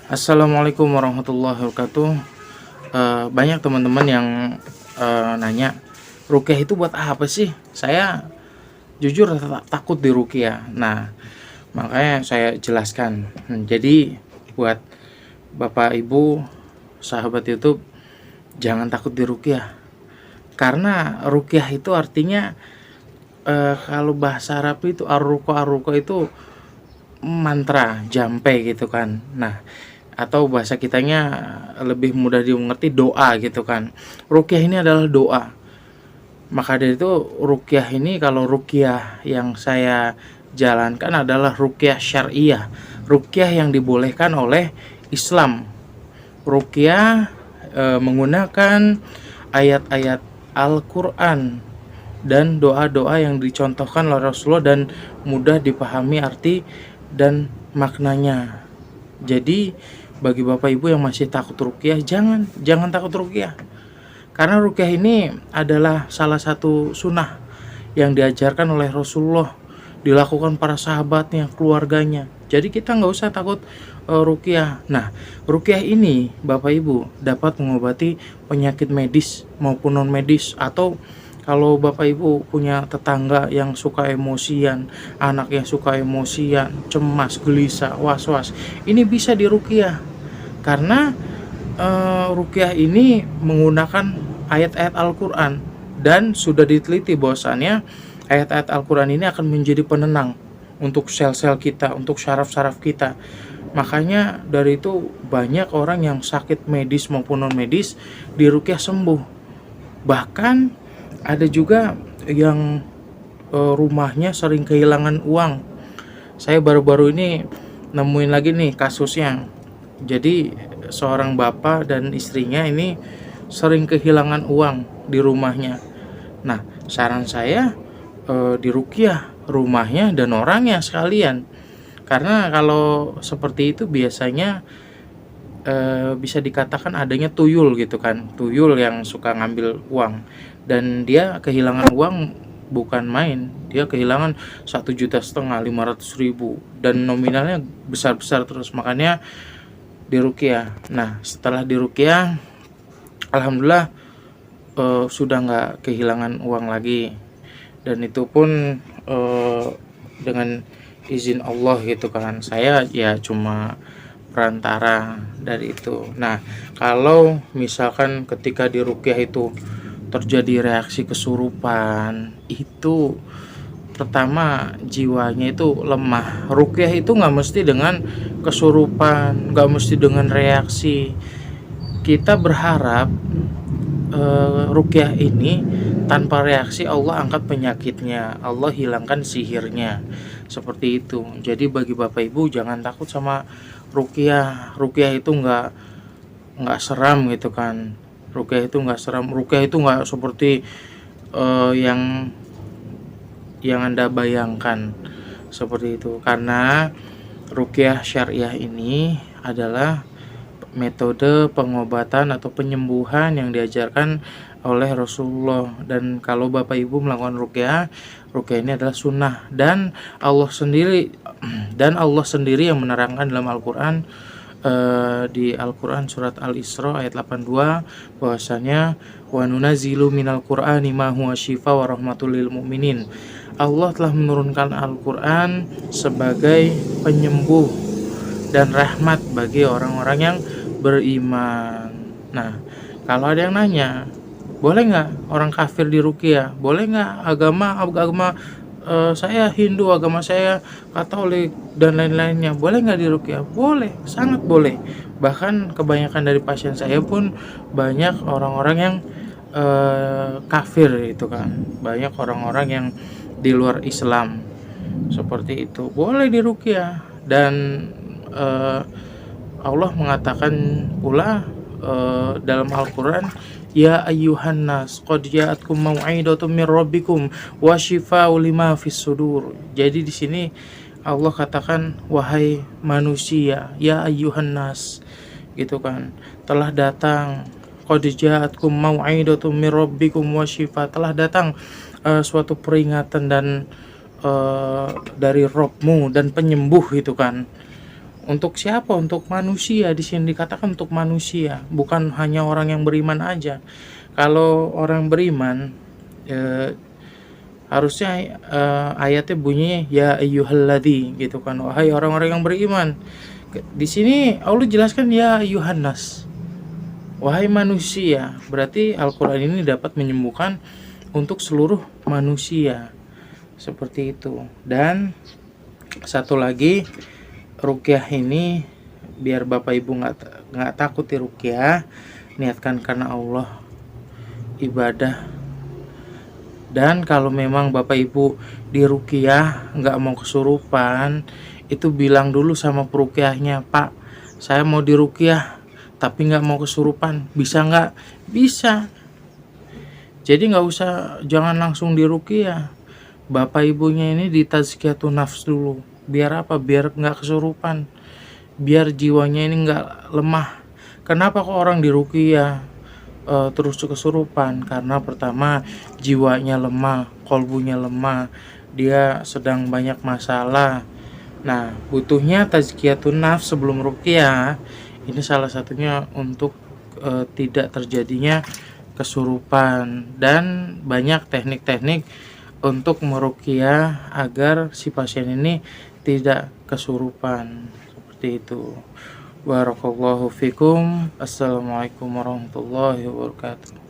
Assalamualaikum warahmatullahi wabarakatuh. Banyak teman-teman yang nanya, ruqyah itu buat apa sih? Saya jujur takut di ruqyah. Nah, makanya saya jelaskan. Jadi buat Bapak Ibu, sahabat YouTube, jangan takut di ruqyah. Karena ruqyah itu artinya kalau bahasa Arab itu ar-ruqa itu mantra, jampe gitu kan. Nah, atau bahasa kitanya lebih mudah dimengerti doa gitu kan. Ruqyah ini adalah doa. Maka dari itu ruqyah ini, kalau ruqyah yang saya jalankan adalah ruqyah syariah. Ruqyah yang dibolehkan oleh Islam. Ruqyah menggunakan ayat-ayat Al-Qur'an dan doa-doa yang dicontohkan oleh Rasulullah dan mudah dipahami arti dan maknanya. Jadi bagi Bapak Ibu yang masih takut ruqyah, jangan takut ruqyah. Karena ruqyah ini adalah salah satu sunnah yang diajarkan oleh Rasulullah, dilakukan para sahabatnya, keluarganya. Jadi kita nggak usah takut ruqyah. Nah, ruqyah ini Bapak Ibu dapat mengobati penyakit medis maupun non medis, atau kalau Bapak Ibu punya tetangga yang suka emosian, anak yang suka emosian, cemas, gelisah, was-was, ini bisa diruqyah. Karena ruqyah ini menggunakan ayat-ayat Al-Qur'an, dan sudah diteliti bahwasannya ayat-ayat Al-Qur'an ini akan menjadi penenang untuk sel-sel kita, untuk syaraf-syaraf kita. Makanya dari itu banyak orang yang sakit medis maupun non medis diruqyah sembuh. Bahkan ada juga yang rumahnya sering kehilangan uang. Saya baru-baru ini nemuin lagi nih kasusnya. Jadi seorang bapak dan istrinya ini sering kehilangan uang di rumahnya. Nah, saran saya diruqyah rumahnya dan orangnya sekalian. Karena kalau seperti itu biasanya bisa dikatakan adanya tuyul gitu kan, tuyul yang suka ngambil uang, dan dia kehilangan uang bukan main. Dia kehilangan 1,5 juta, 500.000, dan nominalnya besar-besar terus. Makanya diruqyah. Nah, setelah diruqyah, alhamdulillah sudah nggak kehilangan uang lagi, dan itu pun dengan izin Allah gitu kan. Saya ya cuma perantara dari itu. Nah, kalau misalkan ketika diruqyah itu terjadi reaksi kesurupan, itu pertama jiwanya itu lemah. Ruqyah itu nggak mesti dengan kesurupan, nggak mesti dengan reaksi. Kita berharap ruqyah ini tanpa reaksi, Allah angkat penyakitnya, Allah hilangkan sihirnya, seperti itu. Jadi bagi Bapak Ibu jangan takut sama ruqyah. Ruqyah itu nggak seram gitu kan. Ruqyah itu nggak seram. Ruqyah itu nggak seperti yang Anda bayangkan, seperti itu. Karena ruqyah syariah ini adalah metode pengobatan atau penyembuhan yang diajarkan oleh Rasulullah. Dan kalau Bapak Ibu melakukan ruqyah ini adalah sunnah, dan Allah sendiri yang menerangkan dalam Al-Qur'an, di Al-Qur'an surat Al-Isra ayat 82, bahwasanya wa nunazzilu minal qur'ani ma huwa syifa wa rahmatul lil mu'minin. Allah telah menurunkan Al-Qur'an sebagai penyembuh dan rahmat bagi orang-orang yang beriman. Nah, kalau ada yang nanya, boleh nggak orang kafir diruqyah? Boleh nggak agama saya Hindu, agama saya Katolik dan lain-lainnya, boleh nggak diruqyah? Boleh, sangat boleh. Bahkan kebanyakan dari pasien saya pun banyak orang-orang yang kafir itu kan, banyak orang-orang yang di luar Islam, seperti itu. Boleh diruqyah. Dan Allah mengatakan pula dalam Al-Qur'an, ya ayyuhan nas qad ja'atkum mau'idatun mir rabbikum wa syifaa'un lima fis sudur. Jadi di sini Allah katakan, wahai manusia, ya ayyuhan nas, gitu kan, telah datang, qad ja'atkum mau'idatun mir rabbikum wa syifa', telah datang suatu peringatan dan dari Rabbmu dan penyembuh gitu kan, Untuk siapa? Untuk manusia. Di sini dikatakan untuk manusia, bukan hanya orang yang beriman aja. Kalau orang beriman, eh, harusnya ayatnya bunyinya ya ayyuhalladzi gitu kan, wahai orang-orang yang beriman. Di sini Allah jelaskan ya ayyuhannas, wahai manusia. Berarti Al-Qur'an ini dapat menyembuhkan untuk seluruh manusia. Seperti itu. Dan satu lagi, ruqyah ini biar Bapak Ibu nggak takut di ruqyah, niatkan karena Allah, ibadah. Dan kalau memang Bapak Ibu di ruqyah nggak mau kesurupan, itu bilang dulu sama peruqyahnya, Pak, saya mau di ruqyah tapi nggak mau kesurupan, bisa nggak? Bisa. Jadi nggak usah, jangan langsung di ruqyah. Bapak ibunya ini di tazkiyatun nafs dulu. Biar apa? Biar nggak kesurupan. Biar jiwanya ini nggak lemah. Kenapa kok orang di ruqyah terus kesurupan? Karena pertama jiwanya lemah, kolbunya lemah, dia sedang banyak masalah. Nah, butuhnya tazkiyatun nafs sebelum ruqyah. Ini salah satunya untuk tidak terjadinya kesurupan. Dan banyak teknik-teknik untuk meruqyah agar si pasien ini tidak kesurupan. Seperti itu. Barakallahu fikum. Assalamualaikum warahmatullahi wabarakatuh.